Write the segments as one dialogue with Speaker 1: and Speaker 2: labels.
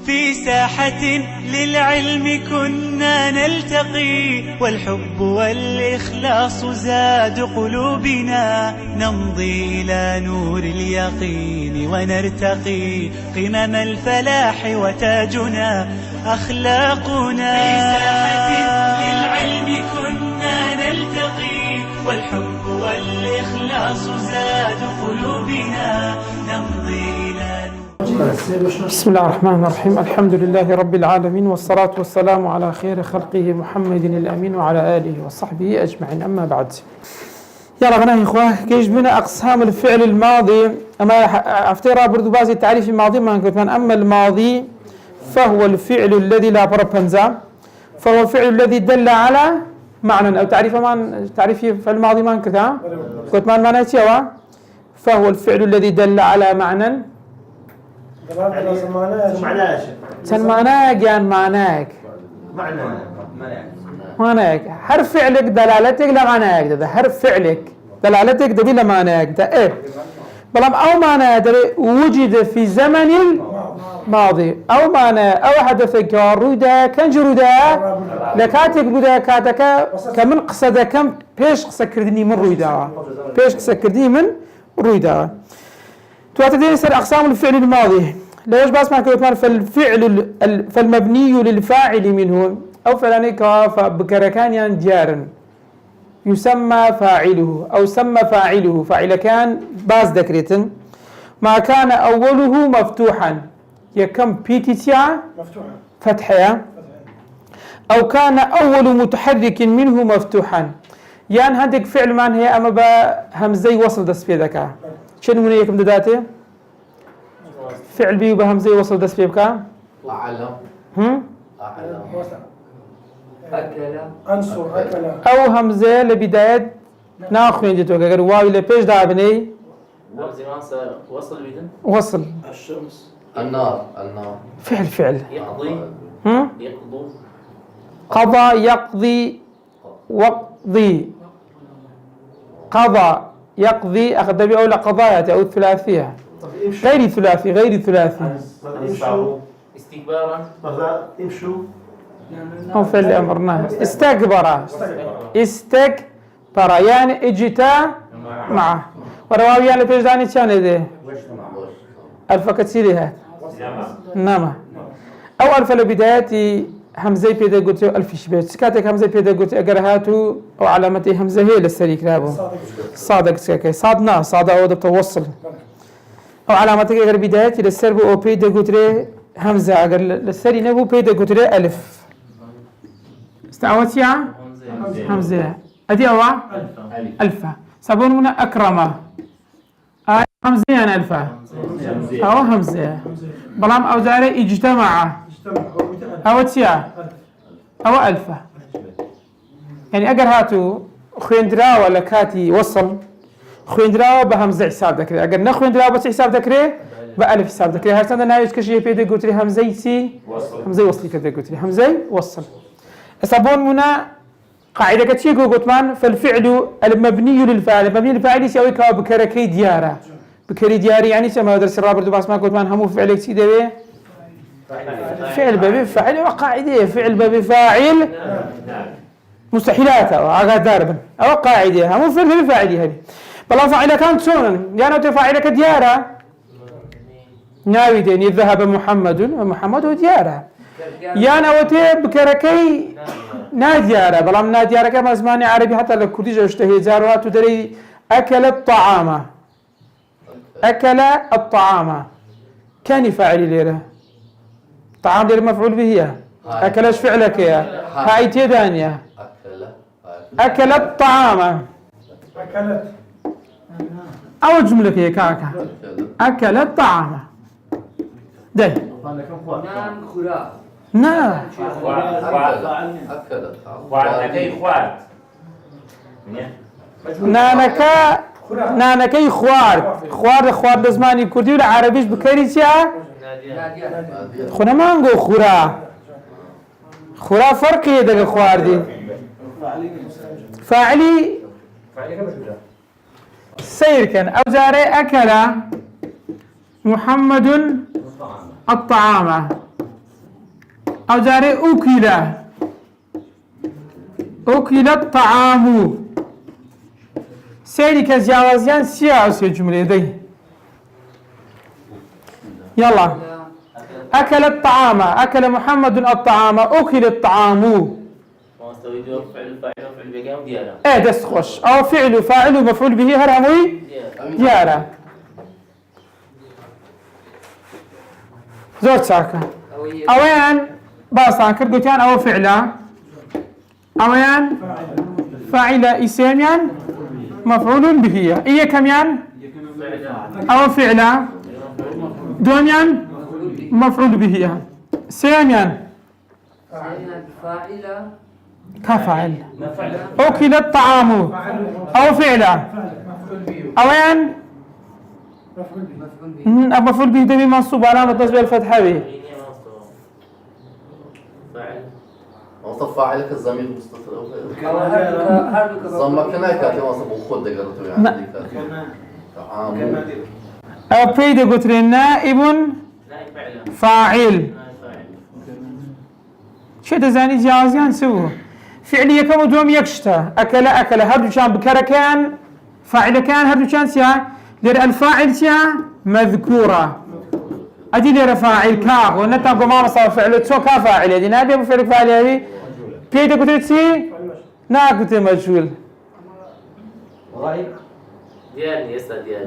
Speaker 1: في ساحة للعلم كنا نلتقي، والحب والإخلاص زاد قلوبنا، نمضي إلى نور اليقين ونرتقي قمم الفلاح وتاجنا أخلاقنا. في ساحة للعلم كنا نلتقي، والحب والإخلاص زاد قلوبنا، نمضي إلى نور.
Speaker 2: بسم الله الرحمن الرحيم. الحمد لله رب العالمين، والصلاة والسلام على خير خلقه محمد الأمين وعلى آله وصحبه أجمعين. أما بعد، يلا غناه إخوة كيش بنا أقسام الفعل الماضي. أما أفترى برضو بعض التعريف الماضي ما نقول. أما الماضي فهو الفعل الذي لا بربنزا، فهو الفعل الذي دل على معنى أو تعريف فالماضي ما نكتها قلت ما معنى تيوا. فهو الفعل الذي دل على معنى معناك يعني معناك حرف فعلك دلالتك لمعناك ده حرف فعلك دلالتك ده لمعناك ده ايه بلام او معنى وجد في زمن الماضي او معنى او حدث كرودا كنجرودا لكاتك رودا كاتك كمن قصد كم بيش قسكردني من رويدا بيش قسكردني من رويدا. تواتدين سر أقسام الفعل الماضي ليش بس ما كنت فالفعل فالمبني للفاعل منه أو فلان بكركان جار يسمى فاعله أو سمى فاعله فاعل كان باز ذكرتن ما كان أوله مفتوحا يكم بيتيتيا فتحيا أو كان أول متحرك منه مفتوحا يعني هندك فعل مان هي أما بهمزي وصل دس في ذكاء شنو من يكم داته فعل بي بهمزي وصل دس في بكاء أعلم أكل أو همزة لبداية ناخذ جتوك أجر واو لبيش دابني وصل بيدن وصل الشمس النار فعل يقضي قضى يقضي وقضي قضى يقضي أخذ بأولى قضايا أو الثلاثية غير ثلاثي استكبارا امشوا أو فعل أمرناه استكبر يعني اجتا معه ورواويان لبيجداني كان ذي ألف كتيرها نعم أو ألف لبداية همزة بيدا قلت ألف شبه سكاتك همزة بيدا قلت أجرهاتو أو علامتي همزة هي للسريك رابو صادق سكاكي صادنا صاد أو دبت توصل أو علامتك أجر بداية للسرب أو بيدا قلت همزة أجر للسري نبو بيدا قلت ألف استعوت يا همزة أدي أوا ألفا سبون من أكرمه همزة يعني ألفا أو همزة بلام أو زاري اجتمع أو تيا أو ألفا يعني أجر هاتو خيندرا ولا كاتي وصل خيندرا بهمزة حساب ذكري أجر نخيندرا بس حساب ذكري بألف حساب ذكري هرسان النايش كشيء بيد قلت لي همزيتي همزة وصلي كذا قلت لي همزة وصل أصابون منا قاعدة كتير قلت مان فالفعل المبني للفاعل المبني للفاعل يساوي كوا بكركي ديارة بكري دياري يعني سما درس الرابر دباس ما قلت مان همو فعل كتير فعل بابي فاعل وقاعدة فعل بابي فاعل مستحيلات أو عقد داربا أو قاعدة همو فعل بابي فاعل هذه بلا فاعل كانت سونا يعني تفاعل كديارة ناوي دين ذهب محمد ومحمد ديارة يعني أوتي بكركي ناديارة بلام ناديارة كما اسماني عربي حتى لو كردي جوشته زاروات تدري أكل الطعام كان فاعل ليره طعام ليره مفعول به أكلش فعلك يا هاي تيدانيا أكل الطعام أو جملة هي كاكا أكل الطعام ده نعم نانكي خوار لزماني كردي ولا عربيش بكريتيا خونا ما نقول خورا فرقي دغ خوار دي فاعلي سير كان أو زاري أكل محمد الطعام أو جاري أكل الطعام سيري كزياوزيان سياسي الجملة دي يلا أكل الطعام أكل محمد الطعام أكل الطعام إيه دست خوش أو فعل فاعل ومفعول به هرموي ديارة زور ساكا أوين باساكر قلتيان أو فعلا أوين فاعل اسميان مفعول به إيه كميان أو فعلا دوميان مفعول به ساميان كفاعل أكل الطعام أو فعلا أوين مفعول به دمي منصوب علامة نصب الفتحة به
Speaker 3: وصف فاعلك الضمير مستتر أو ضمك كنا كاتي وصف وخد قرطو يعني طعام
Speaker 2: أو بيد قلت نائب فاعل شو تزاني جوازيان سووا فعلية كم دوم يكشتا أكل هردو كان بكركان فاعل كان هردو كان سيا لير الفاعل سيا مذكورة أدي لير فاعل كاغ ونتنقو ما مصاب فعله تسو كفاعل يدي نابي أبو فعلك فاعل هذه بيد قلت سي ناقت مجهول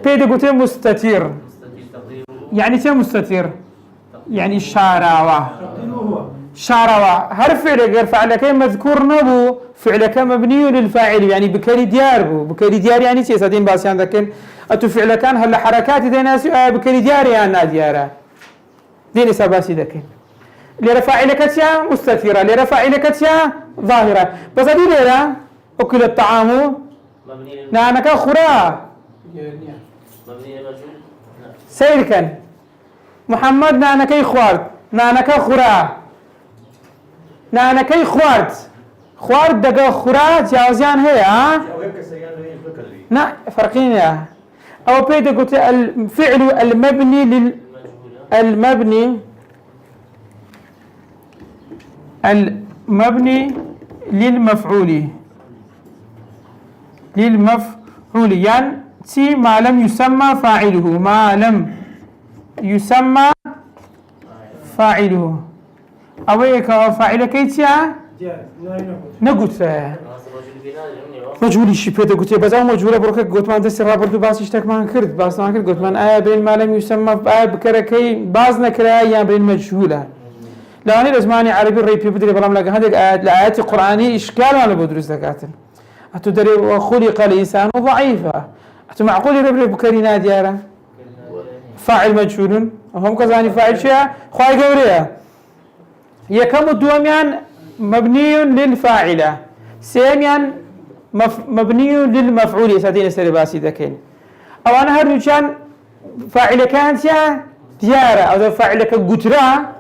Speaker 2: بيد قلت مستتير يعني شو مستتير يعني شارع هر فعل غير فعلك مذكور نبو فعلك مبني للفاعل يعني بكري ديار بكري ديار يعني شيء سادين باسيان ذاكن اتو فعل كان هلا حركات ديناس بكري ديار يعني ديارة دين سباسي ذاكن لرفاعلك تيا مستتيرة لرفاعلك تيا ظاهرة بس هذه ليرة أكل الطعام نعنك خرا سير كان محمد نعنكي خوارد نعنك خرا نعنكي خوارد دقا خرا جاوزيان هي ها نا فرقين يا أو بيد قلت الفعل المبني للمفعول يعني تي ما لم يسمى فاعله أويك فاعل كيتيا نقول مجهولي شي بيدا قلت بس مجهولة بروك قلت ما دسي رابرتو باس اشتاك ما كرد باس ما كرد قلت من بين ما لم يسمى بكركي باز نكرا يا بين مجهولة لا أنا لازماني عربي ريبي بدري برام لقى هذيك الآيات القرآنية إشكال وأنا بدرس ذكاتن أتدري وخلق الإنسان ضعيفا أتو معقول ربي بكرينا ديارة فاعل مجهول هم كزاني فاعل شيء خواي قوريا يكم الدوميان مبني للفاعلة سيميان مبني للمفعول سادين سرباسي ذكين أو أنا هرجان فاعل كانت يا ديارة أو فاعل كقطرة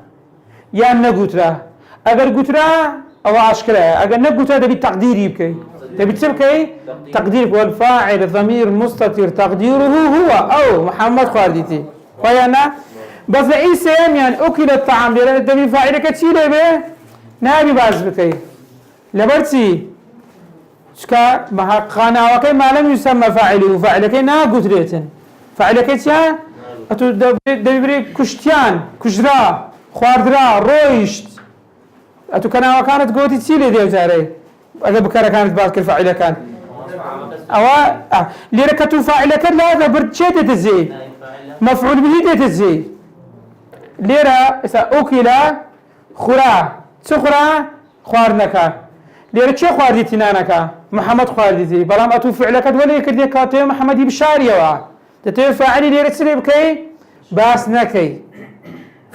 Speaker 2: يا نقطرة أجر قطرة أو عشكرة أجر نقطرة تبي تقدير يبكي تبي تسبكي تقدير والفاعل الضمير مستتر تقديره هو أو محمد خالدتي ويانا بس عيسى يعني أكل الطعام لأن تبي فاعل كتير به نبي باز بكي لبرتي شكا ما قانا وكي ما لم يسمى فاعله فاعل كي نا قطرة فاعل كتيا أتو دبي كشتيان كشرا خواردرا رويشت أتو كنا وكانت قوتي تسيلي ديو جاري أجا بكرة كانت باكر فاعلة كان أو ليركتو فاعلة كان لا هذا برتشي تزي مفعول به تزي ليرة إذا أكل خرا سخرا خوارنكا ليرة شو خواردتي نانكا محمد خواردتي بلام أتو فعلة كد ولا يكردي كاتو محمد بشارية وا تتو فاعلي ليرة تسيلي بكي باس نكي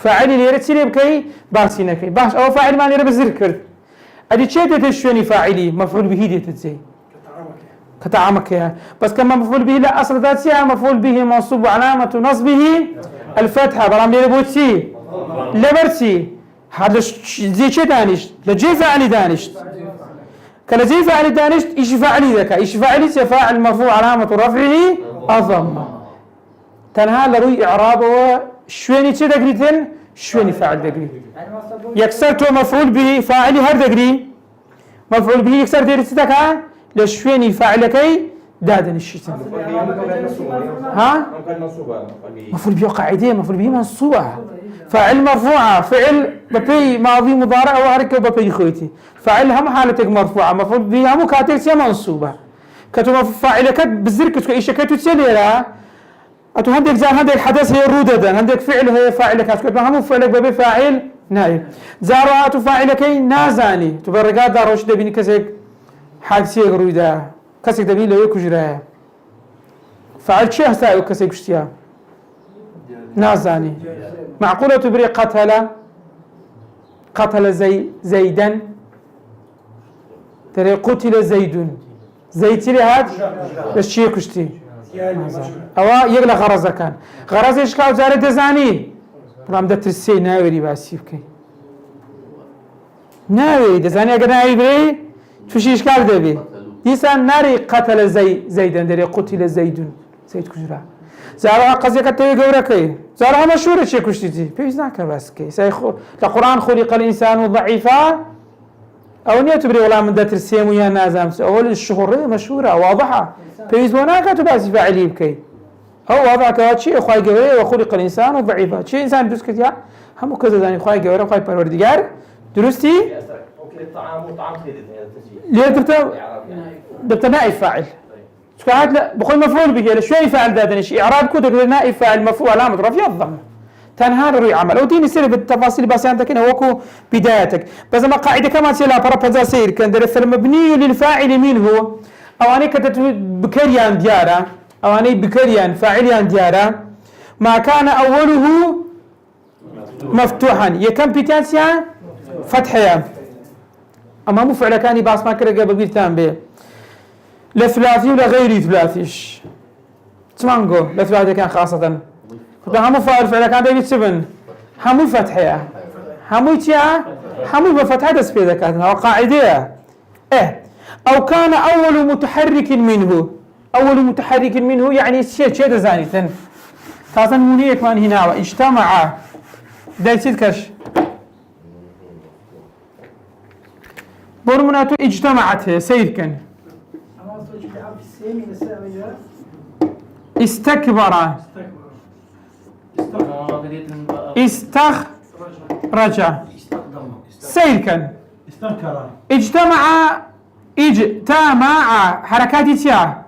Speaker 2: فاعلي ليرة تسيلي بكي باسي نكي باش أو فاعل ما ليرة بزر كرد أدي شيء تتشوني فاعلي مفعول به دي تتزي كطعامك يا بس كما مفعول به لا أصل ذاتها مفعول به منصوب علامة نصبه الفتحة برام ليرة بوتسي لبرتي هذا زي شيء دانش لجي فاعلي دانش كلا زي فاعلي دانش إيش فاعلي ذكا إيش فاعلي سفاعل مرفوع علامة رفعه الضمة تنها لروي إعرابه شويني تشي دقريتن شويني فاعل دقري يكسر تو مفعول به فاعلي هر دقري مفعول به يكسر ديري تتكا لشويني فاعلكي دادن الشتن ها مفعول به قاعدة مفعول به منصوبة فاعل مرفوعة فعل ببي ماضي مضارع وحركة ببي خويتي فاعل هم حالتك مرفوعة مفعول به هم كاتيك منصوبة كتب فاعلك بزركت ايش كتو تسليرا اتو هندك زار هندك حدث هي روددا هندك فعل هي فاعلك كتب هم فعلك ببي فاعل نائب زارات فاعلك نازاني تبرقات داروش دبيني كسك حادثه رويدا كسك دبي لو يكجرا فعل شيء هسا كسك اشتيا نازاني معقوله تبري قتل زيدا ترى قتل زيد زيتي هاد الشيء كشتي او يغلى غرزه كان غرز ايش كاو زاره دزاني رام دترسي ناوري باسيفكي ناوي دزاني اگر ناوي بري توشي اشكال دبي ديسان ناري قتل زيدا دري قتل زيد كجرا زارا قضيه كتي غوركي زارا مشهور شي كشتي بيز ناك باسكي سيخو القران خلق الانسان ضعيفا او نيت بري ولا من دترسي ويا نازم اول الشهور مشهوره واضحه بيز وناك تباسي فاعلي بكي او واضح كاتشي اخوي غوري وخلق الانسان ضعيفا شي انسان دوسكتيا هم كذا زاني اخوي غوري اخوي پروردگار درستي
Speaker 4: الطعام وطعام خيدت
Speaker 2: ليه دبت نائب فاعل شكاهات لا بقول مفعول به شوي فاعل دادنش اعراب كود نائب فاعل مفعول علامه رفع الضم تنهار روي عمل او ديني سير بالتفاصيل بس انت كده وكو بدايتك بس ما قاعده كمان سيلا بربزا سير كان درس المبني للفاعل منه او اني كتبت بكريان ديارا او اني بكريان فاعليان ديارا ما كان اوله مفتوحا يكم بيتانسيا فتحيا اما مفعل كان باس ما كره قبل بيرتان به لثلاثي ولا غير ثلاثيش تمانجو لثلاثي كان خاصه فهم فعل كان ديفيد سبن همو فتحيا همو تيا همو بفتحه دس بيدا كانت قاعده او كان اول متحرك منه يعني شيء زانيتن خاصه منيه كمان هنا واجتمع دايتيد كش برمناتو اجتمعت سيد كان استكبر استخرج سيد كان اجتمع حركات تيا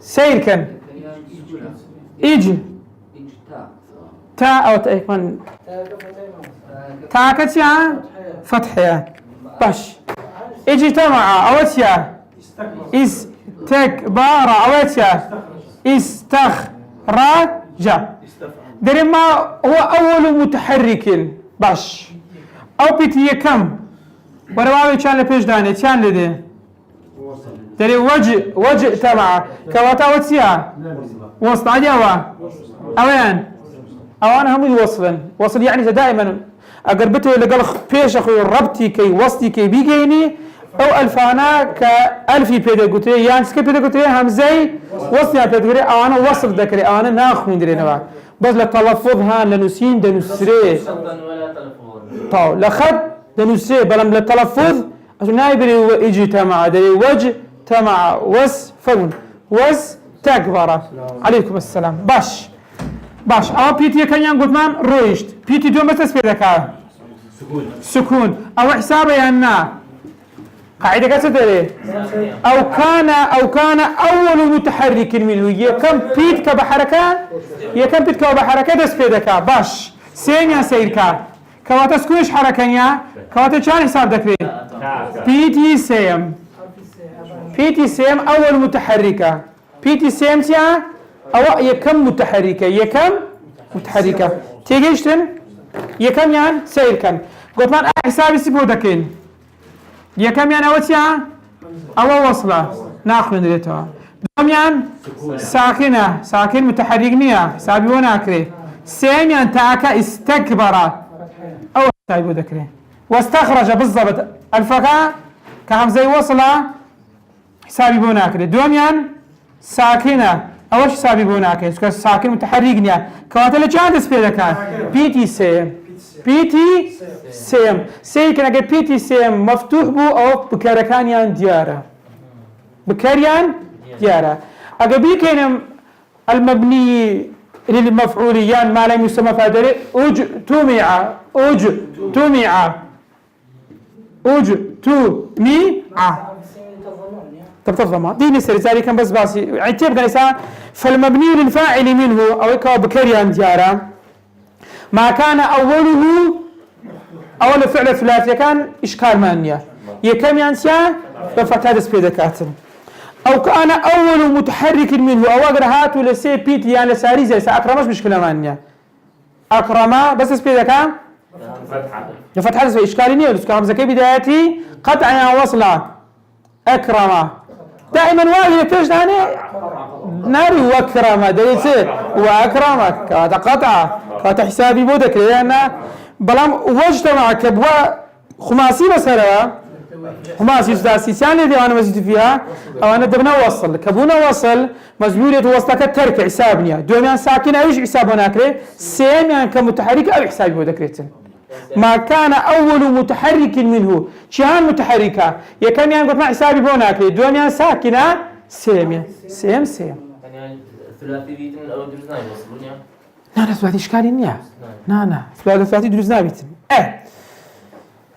Speaker 2: سيد كان تا او تايكون تاكتيا فتحيا باش اجتمع اوتيا استكبار اوتيا استخرج درما هو اول متحرك باش او بيتي كم ورواوي كان لبيش داني كان لدي دري وجه تبع كواتا وتيا وسط عجوا اوين اوانا هم وصل يعني دائما اقربته لقال بيش اخوي ربطي كي وسطي كي بيجيني او الفانا كالفي بيدغوتي يعني سكي بيدغوتي همزي وسطي بيدغري اوانا وصل ذكري اوانا ناخ من درينا بس لتلفظها لنسين دنسري طاو لخد دنسري بلم للتلفظ نايبري اجتمع دري وجه تمع وصفون تكبر عليكم السلام باش او بيتي كان ينقطمان رويشت بيتي دوم بس بيدكا سكون او حسابه يانا قاعده كتدري او كان اول متحرك منه يكم بيت كبحركه دس بيدكا باش سينيا سيركا كواتا سكوش حركانيا كواتا كان حساب دكري بيتي سيم اول متحركه بيتي سيم تيا او يكم متحركه تيجيشتن يكم يعني سير كان قلت من حسابي سيبو دكين يكم يعني اوتيا او وصله ناخذ ريتها دوم يعني ساكن متحرك نيا حسابي وناكري سين يعني تاكا استكبر او حسابي ذكري واستخرج بالضبط الفقا كهم زي وصله حسابي وناكري دوم يعني ساكنة أوش حسابي بوناكي ساكن متحرك نيا كواتل جان دسبيدا كان بي تي سيم سيكن أجا بي تي سيم مفتوح بو أو بكاركانيان ديارة بكاريان ديارة أجا بي كينم المبني للمفعوليان ما لم يسمى فادري أجتمع تفضل ديني سر ذلك كان بس باسي عتيب كنسا فالمبني للفاعل منه أو يكون بكاريان ديارة ما كان أول فعل ثلاثي كان إشكال مانيا يكم ينسى بفتح دسبيدكات أو كان أول متحرك منه أو أقرهات ولا سي بيتي يعني ساريزة أكرمش مشكلة مانيا أكرما بس دسبيدكا فتحة دسبيد إشكالي نيو كلام زكي بدايتي قطعا وصلا أكرما دائما واجد فيش داني ناري وأكرما دليل وأكرمك قطعة حسابي بودك لأن بلام واجتمع كبوا خماسي مثلا خماسي سداسي ثاني دي أنا مزيد فيها أو أنا دبنا وصل كبونا وصل مزبورية وصلك الترك حسابني دوميان ساكن أيش حسابنا كري سيم يعني كمتحرك أو حسابي بودكريتن ما كان أول متحرك منه شان متحركة يكم يعني قلت ما حسابي بوناكري دوميان ساكنة سيم
Speaker 5: يعني ثلاثي بيتن أو درزناي وصلون يعني
Speaker 2: لا ثلاثي إشكالي نيا لا ثلاثي درزنا بيتن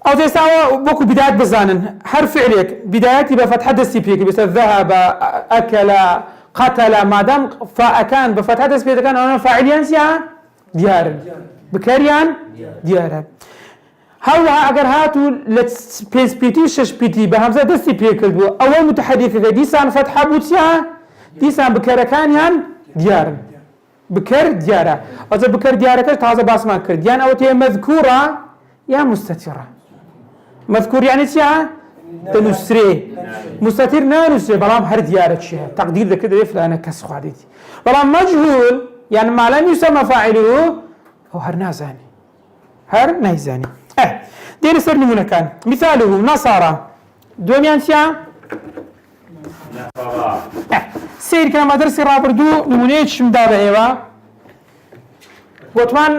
Speaker 2: أو تساوى بوكو بداية بزانن حرف عليك بدايتي بفتحة دسبيك بس ذهب أكل قتل ما دام فأكان بفتحة دسبيك كان أنا فاعليان سيا ديار بكريان ديار هوا أجر هاتو لتس بيس بيتي شش بيتي بهمزة دسبيك أول متحرك ديسان فتحة بوتسيا ديسان بكركانيان ديار بكر ديارة أو بكر ديارة كش تازة باسمان كرديان أو تي مذكورة يا مستترة مذكور يعني شيء تنسري مستتر نانسري بلام هر ديارة شيء تقدير ذا كده فلان كسر خالدي بلام مجهول يعني ما لم يسمى فاعله هو هر نازاني هر نيزاني دير سر نمونه كان مثاله نصارى دوميان شيء سير كان مدرسة رابردو نمونيش مدابة ايوا وطبعا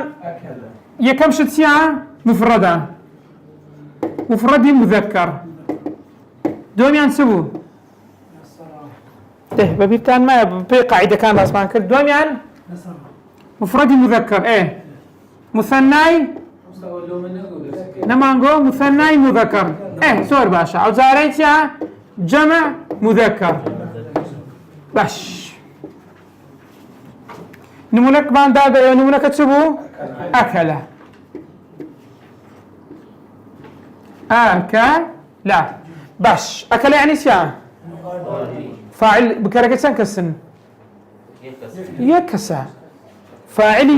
Speaker 2: يكم شت ساعة مفردة مفردي مذكر دوميان سبو ببيتان ما بقاعدة كان اسمان كر دوميان مفردي مذكر مثناي نمانجو مثناي مذكر سور باشا او زارين ساعة جمع مذكر باش نمونك بان دابا نمونك تسبو أكل لا باش أكل يعني شا فاعل بكركسان كسن يكسا فاعل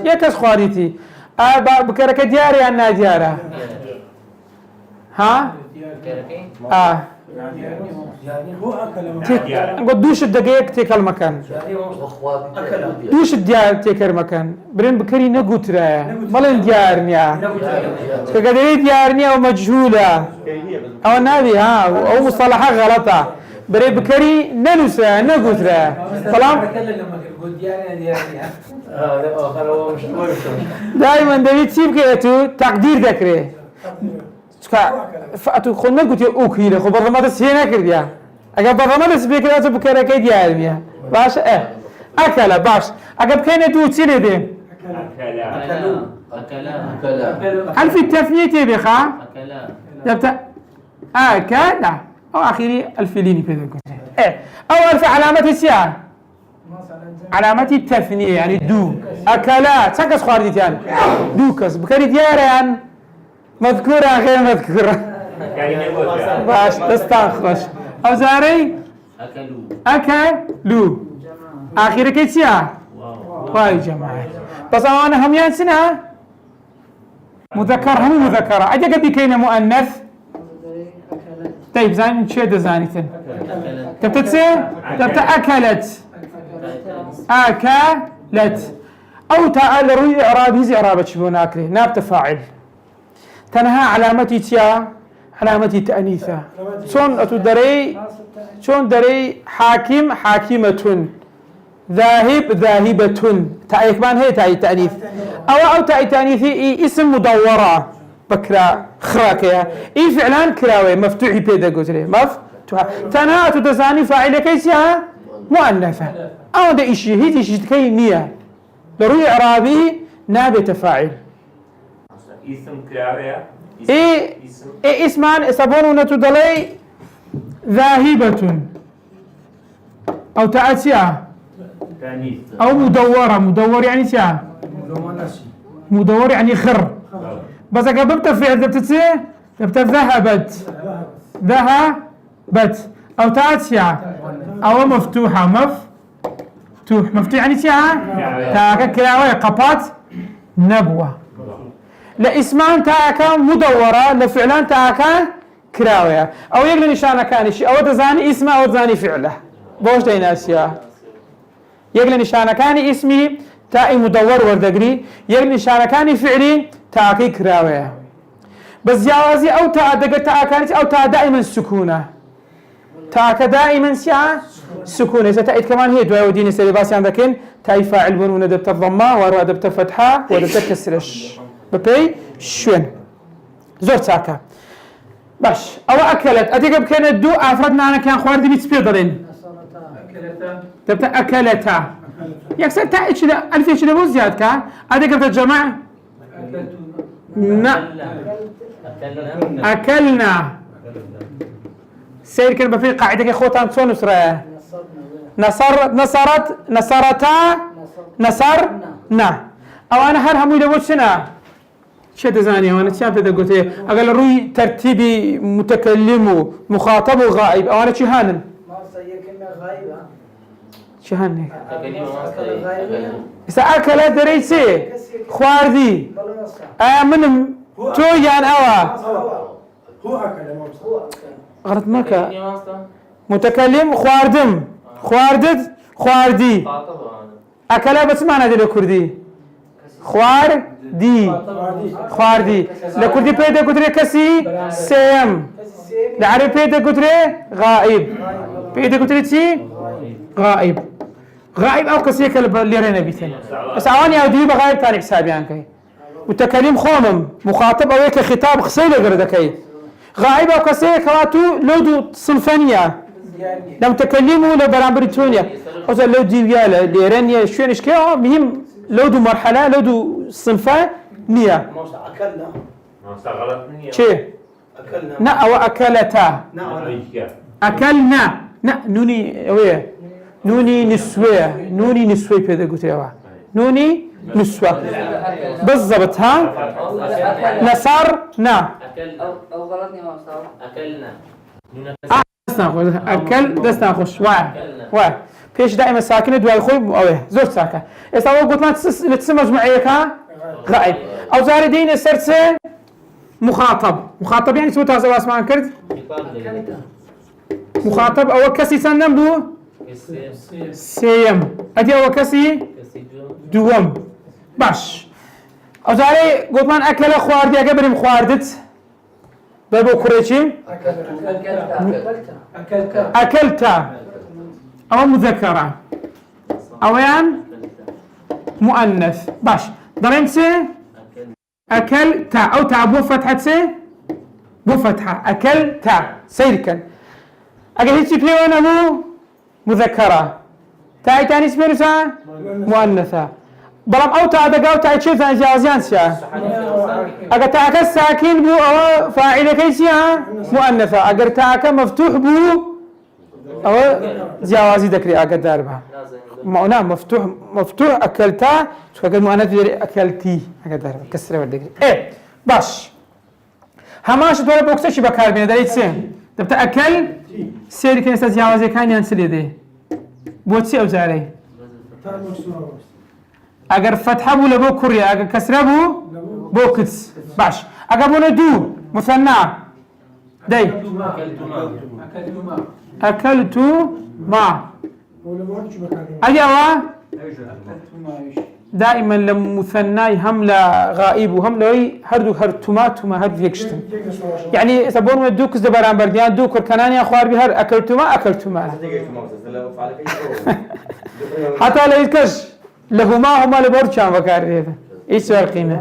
Speaker 2: يكس خواريتي بكرك دياري أنا ديارة ها قد دوش الدقيق تيك المكان دوش الديار تيك المكان برين بكري نقوت رايا مالين ديارنيا كقدري ديارنيا ومجهولة أو نادي أو مصطلحات غلطة برين بكري ننسى نقوت رايا سلام دائما دبي تسيب كيتو تقدير ذكره فأتو خلنا قلت أوكي له خبر ما تسهينا كرديا أجا برا ما تسبيك لازم بكرة كيدي عالمية باش أكل باش أجا بكينا دو تسيلي دي
Speaker 5: أكلا
Speaker 2: هل في التثنية تبي خا يبتأ أكل أو آخري الفليني بيدو قلت أو ألف علامة السياق علامة التثنية يعني دو أكلات سكس خاردي يعني دوكس بكرة دياران مذكورة غير مذكورة باش تستخرج أو زاري أكلوا آخر كيسيا واي جماعة بس أنا هم ينسنا مذكر هم مذكرة أجا قد كينا مؤنث طيب زين شو دزانيتن تبتسي تبت أكلت أو تعال روي إعراب هزي إعراب تشبون أكله ناب تفاعل تنهى علامتي تيا علامة تأنيثة شون أتدري شون دري حاكم حاكمة ذاهب ذاهبة تاء كمان هي تاء تأنيث أو تاء تأنيث اسم مدورة بكرا خراكيا فعلان كراوي مفتوح بيدا قدري مفتوح تنها تدزاني فاعل كيسها مؤنثة أو ده إشي هي إشي كي نية لروي إعرابي نابت فاعل
Speaker 5: اسم كراوية
Speaker 2: اسمان اسبون تدلي ذاهبة أو تأتيا أو مدورة مدور يعني تيا مدور يعني خر بس أجا ببت فعل دبتتي دبت ذهبت ذهبت أو تأتيا أو مفتوحة مفتوح يعني تيا تاكا كلاوي قبات نبوة لاسمان تاكا مدورة لفعلان تاكا كراوية أو يقل نشانة كان شيء أو تزاني اسمه أو تزاني فعله بوش ديناسيا يقل نشانة كان اسمي تاء مدور وردقري يقل نشانة كان فعلي تاكي كراوية بس جوازي أو تاء دقة تاء كانت أو تاء دائما سكونة تاكا دائما سيا سكونة ستأتي كمان هي دواء ودين سلباسي عندكين تاء فاعل بنون دبت الضمة وروا دبت فتحة ودبت كسرش ببي شون زور تاكا باش او اكلت اتيك بكنا دو افردنا انا كان خوارد بيت سبيدرين تبتا اكلتا يكسر تا ايش لا الف ايش لا زياد كا اتيك بتجمع اكلنا سير كان بفي قاعده خوتان تصون نصره نصرتا نصرنا او انا هل هم يدوش سنه شو تزاني وانا شايف اذا قلت اقل روي ترتيبي متكلم مخاطب وغائب او انا شهانن
Speaker 6: ما صير كنا غايبه
Speaker 2: شهانن اذا اكل دريسي خواردي من تو يان اوا
Speaker 6: هو اكل
Speaker 2: غلط ماكا متكلم خواردم خواردد خواردي اكل بس ما ندري كردي خواردي لكردي بيدا قدري كسي سيم لعربي بيدا قدري غائب بيدا قدري تي غائب او كسي كلب اللي رينا بيتين بس عواني او ديبا غائب كان حسابي عنكي وتكليم خومم مخاطب او هيك خطاب خسيل غردكي غائب او كسي كواتو لودو صنفانية لم تكلموا لبرامبريتونيا او لو ديبيالا اللي رينا شوينش كي مهم لودو مرحلة لودو صنفة نية
Speaker 6: اكلنا
Speaker 2: شيء
Speaker 6: اكلنا
Speaker 2: نا أو أكلتا أكلنا نا نوني ويه نوني نسوي بيدا قلتوا نوني نسوة بالضبط ها نصرنا
Speaker 7: أو غلطني ما صار
Speaker 5: أكلنا
Speaker 2: أكل دستنا خوش واحد فيش دائما ساكنة دواي خوي أوه زور ساكنة إذا هو قلت ما نتسمى مجموعية كا غائب أو زاري دين السرسة مخاطب يعني سوى تازة واسمان كرد مخاطب أو كسي سنن بو سيم أدي أو كسي دوم باش أو زاري قلت ما أكل خواردي أقبل مخواردت بابو كوريتشي أكلتا أو مذكرة أويان مؤنث باش درنسي أكلتا أو تا بو فتحة بو فتحة أكلتا سيركن أجل هيتشي بيوانا مو مذكرة تاي تاني سبيرسا مؤنثة بلام أو تا دقاو تاي تشيل ثاني جازيان سيا أجل تاكا ساكن بو أو فاعل كيسيا مؤنثة أجل تاكا مفتوح بو أو جوازي ذكري أقدر بها معناه مفتوح أكلتا شو أقول مؤنث أكلتي أقدر كسر والذكري إيه باش هماش دور بوكسش بكار بين داريت سين تبت أكل سير كان استاذ جوازي كان ينسلي ده بوتسي أو زاري أجر فتحة بو لبو كوريا أجر كسر بو بوكس باش أجر بنا دو مثنى داي أكلت ما أجوا دائما لمثناي هم لا غائب وهم لوي هردو هرتما هردو يكشتن يعني سبون ودوك زبران برديان دوك كناني اخوار بهر اكلتما حتى لا يكش هما لبرشان بكار هذا ايش القيمه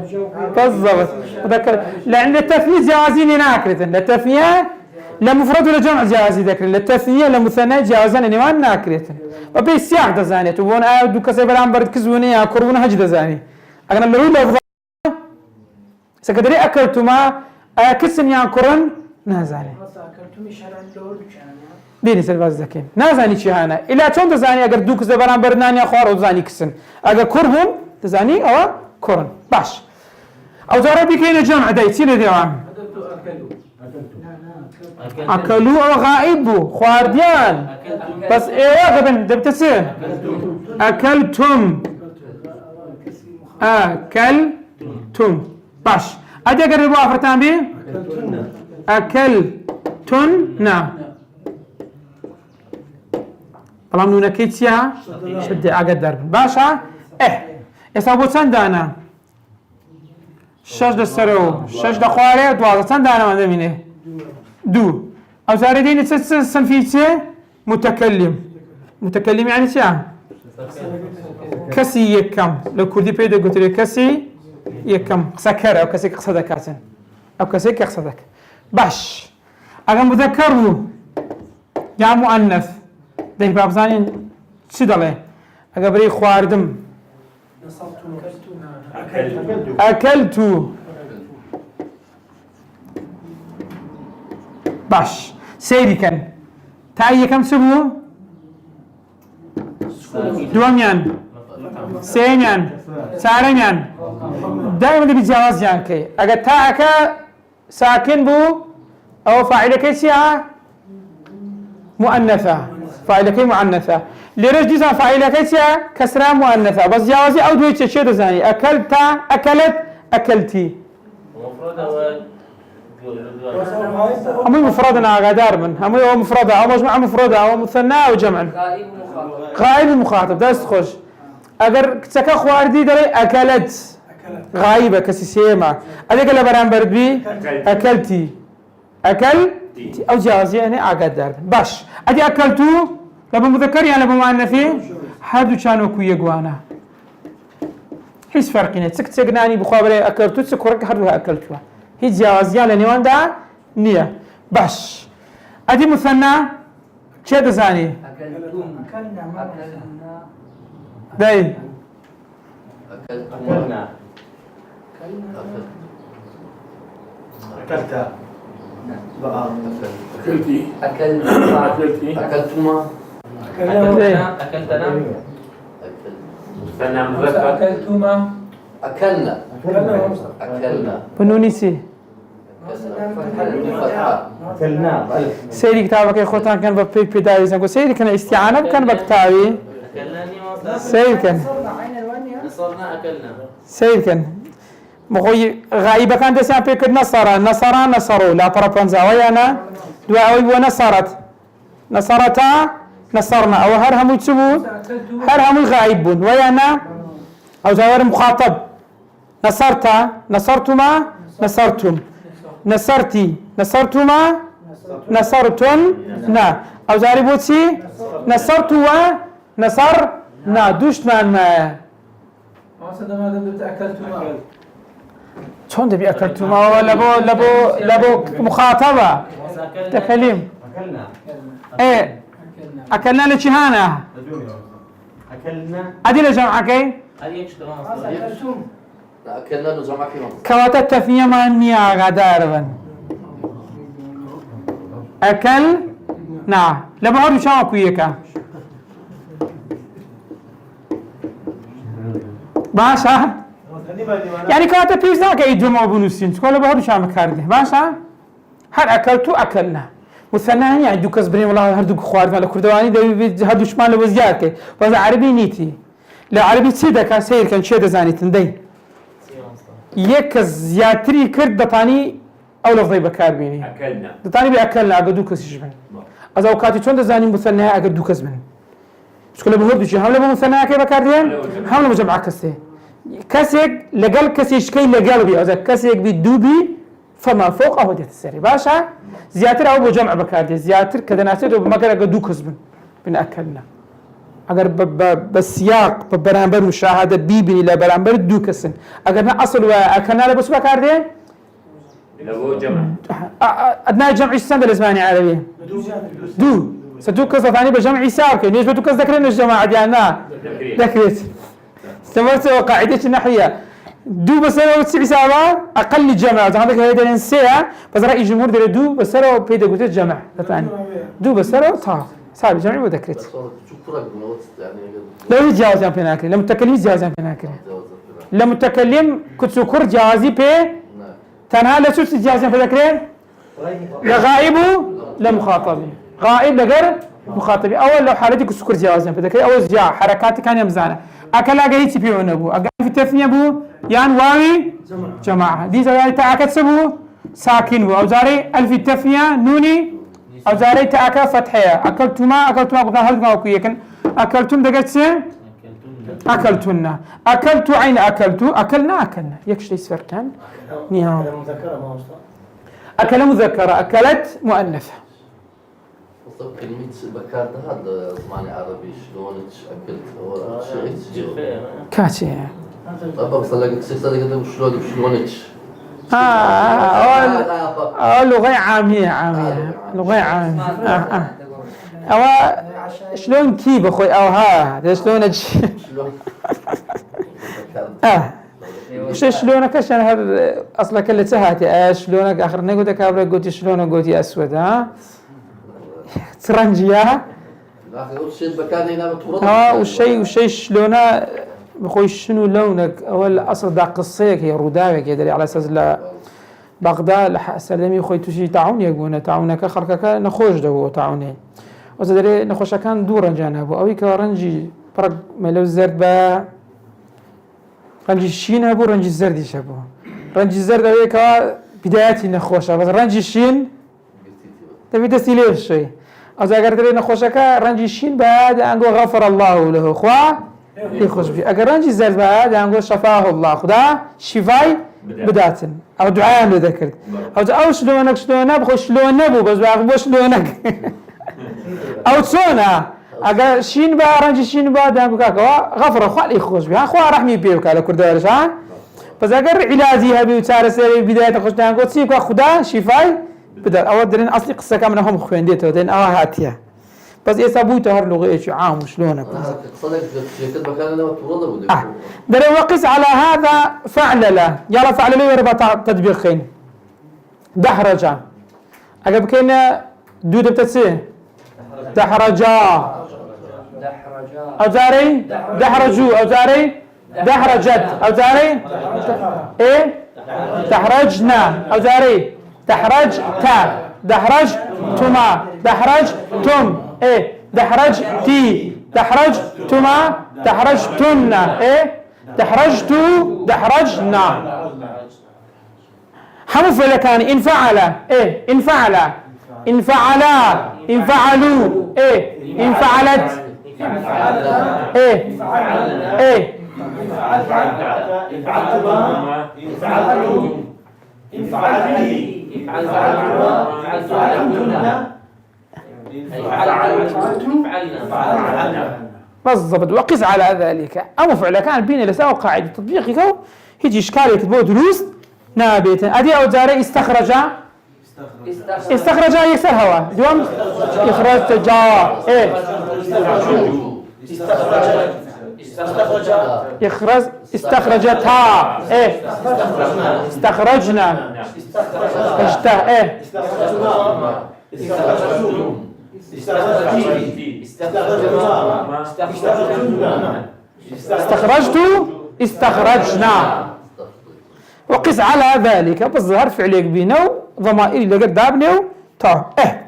Speaker 2: بالضبط ذكر لان التثنيه جوازين ناكرتن التثنيه لمفرد ولا جمع جوازي ذكر التثنيه لمثنى جوازان نيوان ناكرتن وبي سياق دزاني تبون دو كسي برام برد كزوني كرون هج دزاني انا لو لفظ سكدري اكلتما اكسن يان كرن نازاني ديني سلباز ذكين نازاني شهانا الى چون دزاني اگر دو كسي برام بردناني خوار وزاني كسن اگر كرهم دزاني او كرن باش او زاربي كاين جمع دايتين ديوان أكلوا أو غائب خوارديان بس إيه غبن دبتسين أكلتم باش أدي أقرب وافرتان بي أكلتن بلام نونا كيتيا شد أقد درب باشا يسابو تندانا شش دسرو شش دخواري دوازة تندانا ما دمينه دو أو زاردين صنفيته متكلم يعني شيء كسي يكم لو كردي بيدو قلت لي كسي يكم سكر أو كسي قصدك أو كسي قصدك باش أنا مذكر يا مؤنث ده باب زانين شدله أقبري خواردم أكلت باش سيري كان تاي كم سبو دواميان سينيان سارنيان دائما دي بجواز جانكي اگر تاكا ساكن بو او فاعلك شيء مؤنثه فاعلك مؤنثه لرجل فاعلك شيء كسره مؤنثه بس جوازي او دوي شيء دزاني اكلت اكلت اكلتي هم مفردنا غدار من هم مفردة أو مجموعة مفردة أو مثنى أو جمع غائب المخاطب ده استخش أجر كتك خواردي دري أكلت غائبة كسيسيما أديك اللي برام بردبي أكلتي أو جاوزي يعني أقدر باش أدي أكلتو لما مذكر يعني لما مؤنث حدو كانوا كوي جوانا هيش فرقين تسكناني بخابري أكلتو تسكرك حدوها أكلتوها هي جوازيان لنيوان دا نية باش أدي مثنى چه دزاني داي
Speaker 3: أكلنا
Speaker 6: أكلت
Speaker 3: أكلتما
Speaker 5: أكلتنا
Speaker 4: مثنى مذكر
Speaker 6: أكلتما
Speaker 3: أكلنا
Speaker 2: بنونيسي
Speaker 6: أكلنا
Speaker 2: سيري كتابك خوتان كان ببيك بداوي زنقو سيري كان استعانة كان بكتابي سيري كان
Speaker 5: نصرنا أكلنا
Speaker 2: سيري كان مخوي غائبة كان دسيان بيك نصروا لا طرفا ويانا دعاوي ونصرت نصرتا نصرنا أو هرهم يتسبون هرهم غائبون ويانا أو زوار مخاطب نصرتا نصرتما نصرتم نصرتي نصرتما نصرتن نا أو زاري بوتسي نصرتوا نصرنا دوشتمان ما شون دبي أكلتما لبو مخاطبة تكلم إيه أكلنا لشهانة
Speaker 6: أكلنا
Speaker 2: أدي لجمعك
Speaker 3: أكلنا نجمع كيما
Speaker 2: كواتا التثنية ما نيا غداربا أكل نعم لبعض شو كويكا باشا يعني كواتا بيزا كي جمع بنوسين كل بعض شو مكارده باشا هر أكلتو أكلنا والثاني يعني دو كسبرين والله هردوك خوارد على كردواني ده هردوش مال وزيارك بس عربي نيتي لا عربي سيدا كان سير كان شيء دزاني تندي يك زياتري كرد دطاني او لفظي بكار بيني
Speaker 4: أكلنا
Speaker 2: دطاني بأكلنا أقدو كسيش بن از اوقاتي چون دزاني مثنى أقدو كسبن شكله بهود بيجي هم لهم مثنى كيف كاردين هم لهم جمع كسي كسيك لقال كسيش كي لقال بي إذا كسيك بالدوبي فما فوق أهو ديت السري باشا زياتر أو بجمع بكاردي زياتر كذا ناسير وما كان قدو كسبن بنأكلنا اگر بسياق ببرامبر مشاهده بيبني لا برامبر دو كسن اگر نا اصل واكلنا بس بكاردين
Speaker 5: لو جمع
Speaker 2: ادنى جمع السند الاسباني عربي دو ستو كسر ثاني بجمع حساب ليش بتو كسر ذكرين الجماعه ديالنا ذكرت استمرت قاعده النحويه دو بسره وتسع حسابا اقل جمع عندك هيدا ننسيها بس راي الجمهور ديال دو بسره بيدا قلت جمع ثاني دو بسره طاف صار جمع وذكرت لو يتجاوز يعني بيناكل لمتكلم يتجاوز يعني بيناكل لمتكلم كنت سكر جوازي بي تنها لا شو تتجاوز يعني بذكرين لغائبه لمخاطبه غائب لغير مخاطبه اول لو حالتي كنت سكر جوازي يعني بذكرين اول جاء حركاتي كان يمزانه اكل اجيتي بيون ابو اجي في التثنيه ابو يعني واوي جماعه دي زي تاكد سبو ساكن او زاري الف التثنيه نوني او زاري تاكا فتحيه اكلتما قلنا هل لكن اكلتم دقت اكلتنا اكلت عين اكلنا يكش ليس فرقان نعم اكل مذكره اكلت مؤنثه
Speaker 3: كلمة بكار هذا زمان عربي شلون اكلت هو شيء
Speaker 2: كاتي
Speaker 3: طب صدق شلون
Speaker 2: لغة عامية لغة عامية أو شلون كيف أخوي أو ها شلون شلونك عشان هذا أصلا كله تهاتي شلونك آخر نقول كابرا قلت شلونك قلت أسود ها ترنجيا والشيء شلونه بخوي شنو لونك اول اصل دا قصيك هي روداوك يدري على اساس لا بغداد سلمي خوي تشي تعاون يقولنا تعاونك خلقك نخوش دو تعاوني وزدري نخوش كان دور جانب او كرنجي فرق ملو زرد با رنجي الشين ابو رنجي الزرد يشبو رنجي الزرد هيك بدايتي نخوشه بس رنجي الشين تبي تسيلي الشيء از اگر دری نخوشك رنجي الشين بعد انغو غفر الله له خوا يخش بي اگر رنجي الزرد بعد انغو شفاه الله خدا شفاي بداتن او دعاء ذكرت او شلونك بخو شلون نبو بس باغ شلونك او تسونا اگر شين با رنجي الشين بعد انغو غفر خوا يخش بي خوا رحمي بيك على كردارش ها بس اگر علاجي هبي وتار سري بدايه خش انغو تسيك خدا شفاي بدل أول درين أصلي قصة كاملة هم خوينديته درين هاتيا بس يسابوته هر لغة إيش عام وشلونه درين وقس على هذا فعلله يلا فعلله يربى تطبيقين دحرجة أجاب كنا دودة بتسي دحرجة أوزاري دحرجو أوزاري دحرجت أوزاري إيه دحرجنا أوزاري دحرج تا دحرج تما دحرج تم ايه دحرج تي دحرج تما دحرج تن ايه دحرجت دحرجنا حمو فعلكان ان فعل ايه ان فعل ان فعلا ان فعلوا ايه ان فعلت ايه ايه بالضبط وقس على ذلك أو فعل كان بين لساو قاعدة تطبيقه هيجي إشكالية تبو دروس نابت أدي أو زاري استخرج يكسر هوا دوام إخراج تجا إيه إخراج استخرجتها إيه استخرجنا اجتا إيه استخرجت استخرجنا وقس على ذلك بالظهر فعليك بينو ضمائر اللي قدامنو تا إيه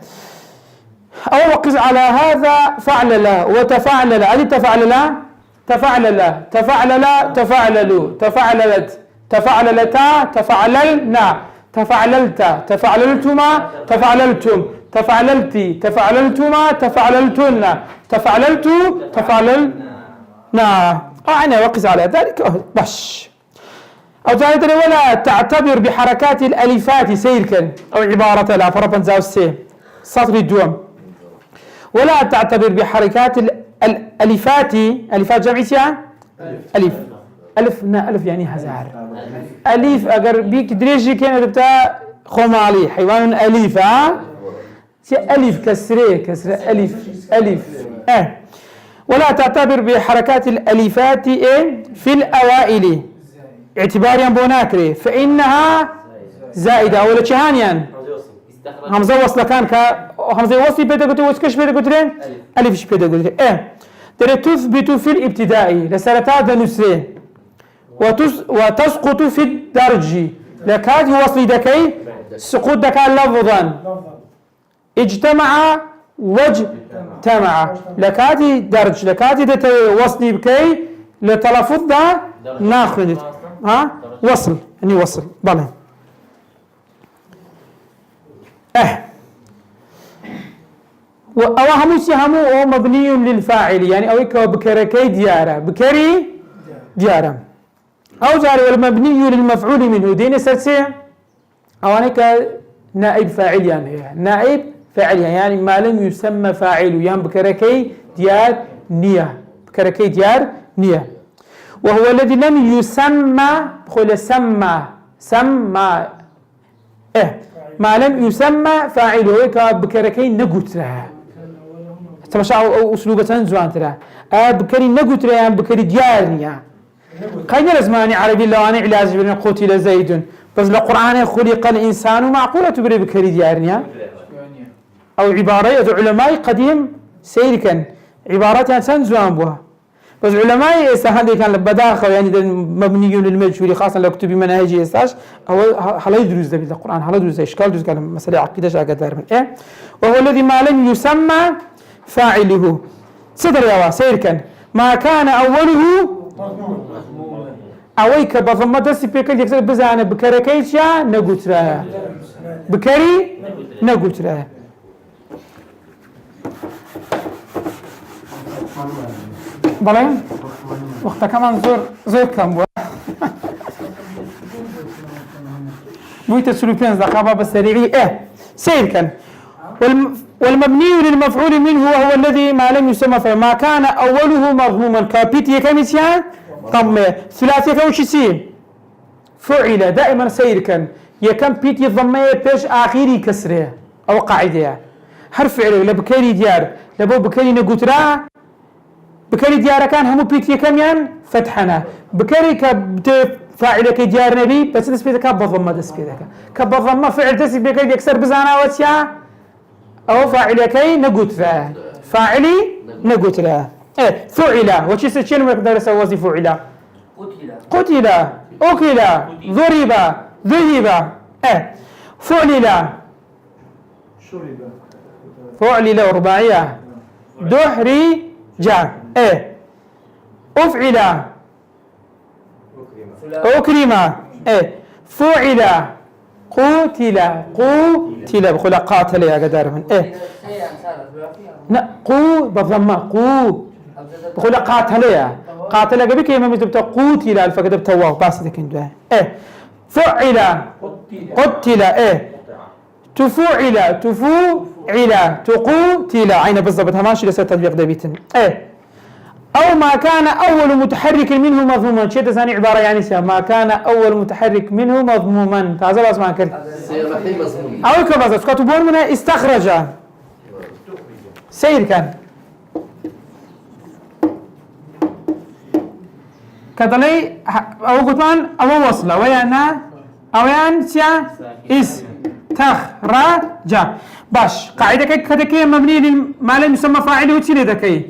Speaker 2: أو وقس على هذا فعل لا وتفعل لا أدي تفعل لا تفعل لا تفعل لا تفعللوا تفعللت تفعللتا تفعللنا تفعللت تفعللتما تفعللتم تفعللتي، تفعللتما، تفعللتن، تفعللت، تفعللنا. أنا وقس على ذلك باش. أو تعالى ولا تعتبر بحركات الألفات سيركا أو عبارة لا فربا زاوسي سطر الدوم. ولا تعتبر بحركات الألفات، ألفات جمعية ألف، ألف يعني هزار. ألف أجر بيك دريجي كان بتاع خمالي حيوان أليف ألف كسرة ألف ولا تعتبر بحركات الألفات في الأوائل اعتباريا بوناكري فإنها زائدة ولا شهانيا همزة وصل كان همزة وصل بيدا وسكش بيدا قلتين ألف بيدا قلتين ترى تثبت في الابتدائي لسرتاد نسره وتسقط في الدرج لكاد وصل دكي سقوط دكا لفظا اجتمع واجتمع لكاد درج لكاد وصل بكي لتلفظ ده ناخذ وصل يعني وصل بلى وأوهم سهمه مبني للفاعل يعني أويك بكركي ديارة بكري ديارة أو جاري والمبني للمفعول منه دين سلسة أو أنك نائب فاعل يعني نائب فاعل يعني ما لم يسمى فاعل يعني بكركي ديار نية بكركي ديار نية وهو الذي لم يسمى بقول سمى ما لم يسمى فاعله بكركي نقول لها تمشى أسلوبة زوان ترى بكري نقول لها بكري ديارنيا قيد زماني عربي لو أنا علاج بين قتل زيد بس القرآن خلق الإنسان معقولة تبري بكري ديارنيا أو عبارة علماء قديم سيركا عبارات إنسان زوان بها بس علماء استهدي كان بداخل يعني مبني للمجهول خاصة لو كتب مناهجي استاش هو حلا يدرس ده بالقرآن حلا يدرس إشكال دروس كلام مسألة عقيدة شاقة دار من وهو الذي ما لم يسمى فاعله صدر يا سيركا ما كان أوله أويك بضم دسي بيكل يكسر بزانه بكركيشا نقطرها بكري نقطرها بلين وقتها كمان زور كم بوا بويت السلوكين زقابة بالسريعي سير كان والمبني للمفعول منه وهو الذي ما لم يسمى فما كان أوله مضموما كابيتي كمسيان طم ثلاثية كوشيسي فعل دائما سير كان يكم بيتي ضمية بيش آخيري كسره أو قاعدة حرف فعل لبكري ديار لبو بكري نقطرا بكري ديار كان همو بيتي كميان فتحنا بكري فاعل كي ديار نبي بس تسبيتك بضمة تسبيتك كبضمة فعل تسبيتك يكسر بزانا وتيا أو فاعل كي نقطرا فاعلي نقطرا فعل وش يسوي مقدار يسوي فعل قتل أكل ضرب ذهب فعل رباعية دحري جاء أفعل أكرم فعل قتل بقول قاتل يا قدر من بضمة بقول قاتل قبل كي ما متبت قتل الفقد بتواه بس ذكين فعل قتل تفعل تقتل عين بالضبط هماشي لسه تطبيق دبيتن أو ما كان أول متحرك منه مضموما شيء ثاني عبارة يعني ما كان أول متحرك منه مضموما هذا بس ما كان أو كذا كتبون منها استخرج سير كان كذلك أو قطان أو وصل ويان سيا استخرج باش قاعدة كذا مبني ما لم يسمى فاعله تشيل ذكي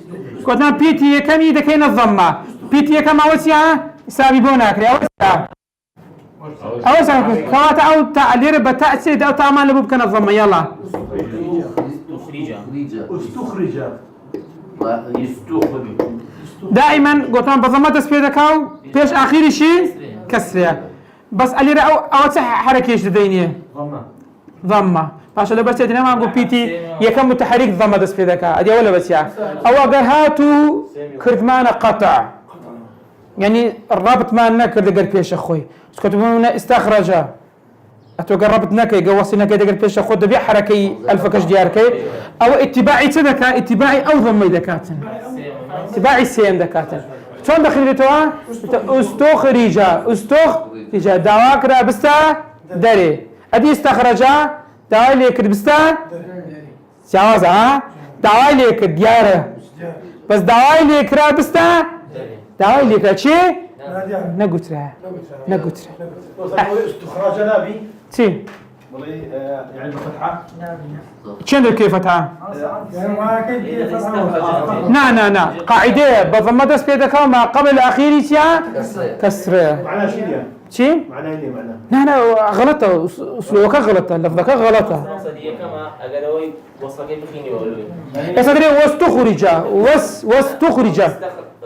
Speaker 2: قلنا بيتي كمي ذكي الضمة بيتي كما وسيا سابيبونا كري أو كواتا أو تعلير بتأسيد أو تعمل لبوب كنا الضمة يلا دائما قلتان بضمة تسبيدك أو بيش آخر شيء كسرها بس اللي أو صح حركة إيش تدينيه ضمة عشان لو بس ما نقول بي تي يكم متحرك ضم دس في ذكاء ادي ولا بس يا او اگر هاتو كرد معنا قطع يعني الرابط ما نكر دقر بيش اخوي كتبون استخرج اتوقربت نكي قوصنا كي دقر بيش اخو دبي حركي الفكش دياركي او اتباعي تذكا اتباعي او ضمي ذكاتن اتباعي سيم ذكاتن شلون دخل توا استخرج دواكرا بستا دري ادي استخرجا دواي ليك بستا جواز ها دواي ليك دياره بس دواي ليك را بستا دواي ليك شي نقطره
Speaker 6: استخراج نبي
Speaker 2: شي
Speaker 6: يعني بفتحة
Speaker 2: شنو كيف فتحه نا قاعده بضم دس بيدك ما قبل الاخير كسره
Speaker 6: معناها شو دي؟
Speaker 2: شي
Speaker 6: معناها ايه معناها؟
Speaker 2: لا غلطه اسلوبك غلطه لفظك غلطه
Speaker 5: مقصدية كما أجلوي وصلك بخيني وقولي
Speaker 2: يا صدري واستخرج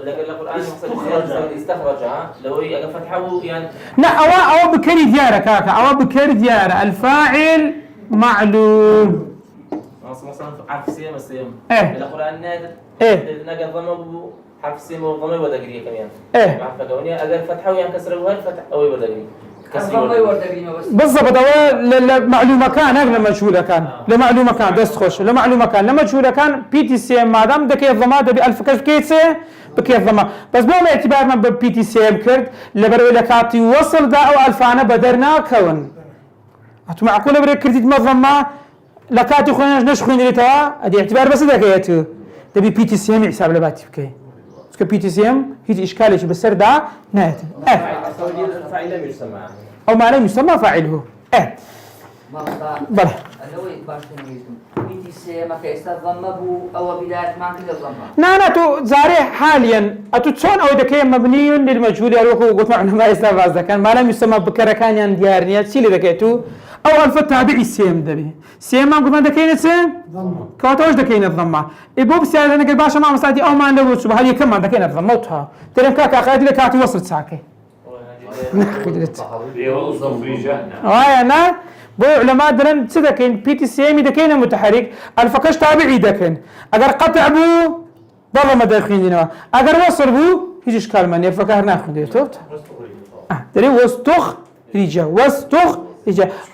Speaker 5: لكن القرآن استخرج لو أجا فتحه يعني
Speaker 2: لا او بكري دياره كاكا او بكري دياره الفاعل معلوم
Speaker 5: مثلا حرف سيم
Speaker 2: إيه.
Speaker 5: القرآن نادر
Speaker 2: إيه.
Speaker 5: نقل ضمه حرف سيم وضمه ودقريه كمان
Speaker 2: إيه.
Speaker 5: عارفه كوني أجا فتحه يعني كسره وهل فتح أو ودقريه
Speaker 7: الضمة يوردقينه بس
Speaker 2: بالضبط هو لمعلومه كان هذا مجهوله كان لمعلومه كان دست خوش لمعلومه كان لمجهوله كان بي تي سي ما دام دك الضمه دبي الف كيف كيسه بكي الضمه بس مو اعتبار من بي تي سي كرد لبرو لكاتي وصل دا او الفانا بدرنا كون اتو معقوله بري كرتي الضمه لكاتي خوينا نشخين لي توا ادي اعتبار بس دكيته دبي بي تي سي حساب لباتي بكي بس بي تي سي هيج اشكاليه بالسر دا نهايه
Speaker 5: الفاعل لم يسمى
Speaker 2: او ما لم يسمى فاعله بله
Speaker 7: اللي باش تنجيزم بي تي سي ما كيستا الضمة بو او بداية ما كده الضمة
Speaker 2: لا تو زاري حاليا اتوتسون او دكي مبني للمجهول يروحوا قلت معنا ما يستفاز كان ما لم يسمى بكركان يعني ديارنيا سيلي دكيتو او الف تابعي سيم دبي سيم ما قلت دكين سيم كاتوش دكين الضمه ابو بسيادة نقل باشا ما مساعدي او ما عنده شبه هذه كم دكين الضمه وتها ترى كاكا خالد لك وصلت ساكي انا بو علماء درن تدكين بي تي سي ام دكين متحرك الفكش تابعي دكين اگر قطع بو ضل ما داخلينه اگر وصل بو هيج اشكال من يفكر ناخذ يتوت دري واستخرج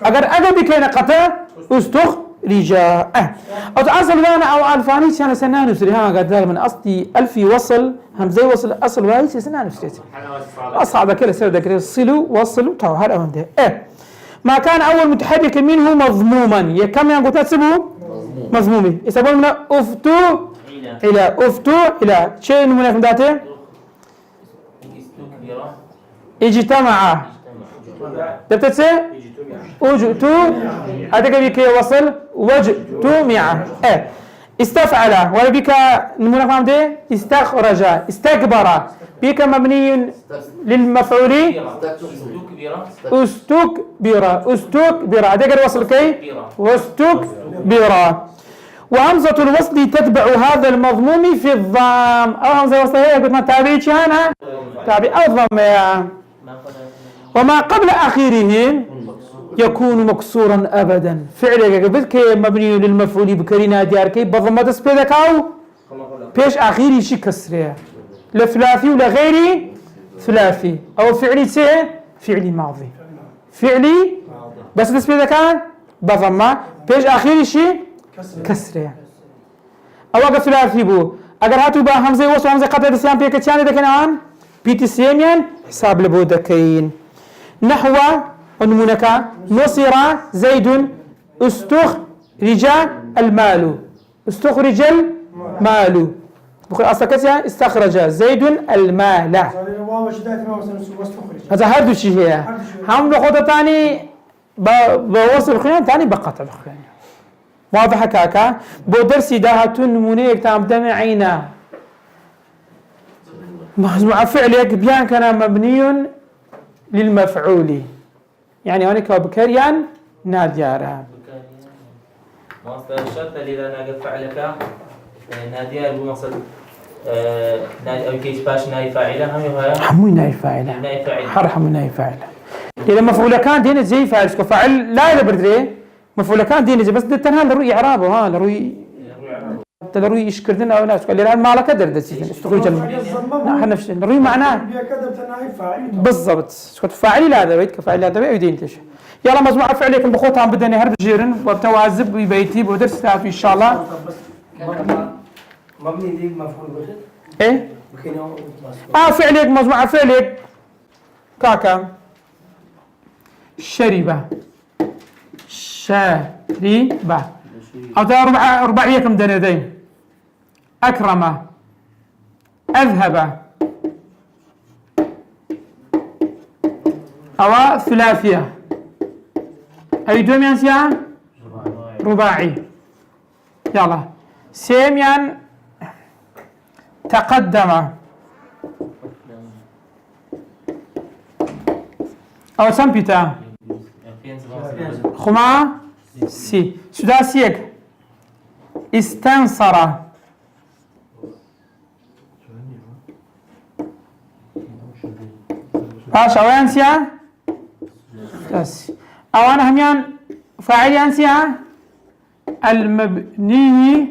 Speaker 2: اگر بكين قطع استخرج او اصل وانا او الفاني كان سنان نسري ها قدر من اصلي الفي وصل همزه وصل اصل واي سنان نسري اصعب كده سر ذكر صلوا وصلوا تو هذا عنده ما كان اول متحرك منه مضموما كم يعني قلت تسبه مضمومي يسبون افتو الى شيء من ذاته اجتمع تبتسي وجئت هذا بك وصل وجئتمع استفعل ولا بك المنافع ده استخرج استكبر بك مبني للمفعول استكبر هذا وصل كي واستكبر وهمزة الوصل تتبع هذا المضموم في الضم او همزة وصل هي قلت ما تابعيش انا تابع الضم وما قبل اخيره يكون مكسورا ابدا فعل بك مبني للمفعول بكرينا دياركي بضم دس بيدكاو بيش اخيري شي كسره لثلاثي ولا غير ثلاثي او فعلي فعلي ماضي فعلي بس دس بيدكا بضم بيش اخيري شي كسره او اگر ثلاثي بو اگر هاتو با همزه وصل همزه قطع دسيان بيك تشاني دكنان بي تي سيمين حساب لبودكين نحو ونمونك نصر زيد استخرج المال استخرج المال بقول أصلا استخرج زيد المال هذا هردو شيء هي هم بخطة تاني بوصل خيان تاني بقطع الخيان واضح كاكا بودرسي داهة نمونيك تام دمعينا مع فعلك بيان كان مبني للمفعول يعني هناك بكريان ناديارا
Speaker 5: مصدر الشرط اللي انا فعلك ناديار بمصدر نادي او كيس باش ناي فاعله هم هي
Speaker 2: حموي ناي فاعله حرحم ناي فاعله اذا مفعول كان دين زي فاعل فاعل لا بردري مفعول كان ديني بس دتنها لروي إعرابه ها لروي تدروي يشكردنا أو ناس قال لي الآن ما على كدر دسيتن استخرج نحن نفس لروي معناه بالضبط سكت فاعل هذا بيت كفاعل هذا بيت يدينتش يلا مجموعة فعليكم بخوتها بدني هرب جيرن وبتوازب ببيتي ودرس تعرف إن شاء الله
Speaker 6: مبني دي مفعول به
Speaker 2: إيه فعليك مجموعة فعليك كاكا شربة شربة أو ترى رباعية كم دندين أكرم أذهب أو ثلاثية أي دوم ينسيا رباعي يلا سيميان تقدم أو سمبيتا خما سي سداسيك استنصر باشا وينسيا بس أو أنا هميان فاعل ينسيا المبني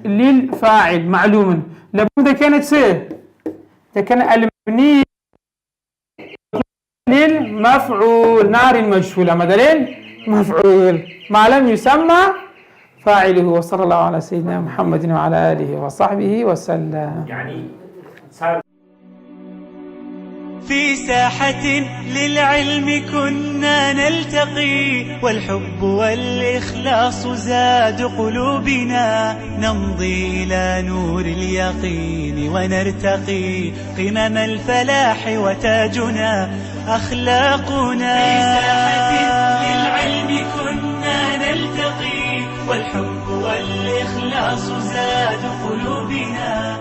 Speaker 2: للفاعل معلوم لابد كانت سي إذا كان المبني للمفعول نار المجهولة ما دليل مفعول ما لم يسمى فاعله وصلى الله على سيدنا محمد وعلى آله وصحبه وسلم.
Speaker 4: يعني
Speaker 1: في ساحة للعلم كنا نلتقي والحب والإخلاص زاد قلوبنا نمضي إلى نور اليقين ونرتقي قمم الفلاح وتاجنا أخلاقنا. في ساحة للعلم كنا نلتقي والحب والإخلاص زاد قلوبنا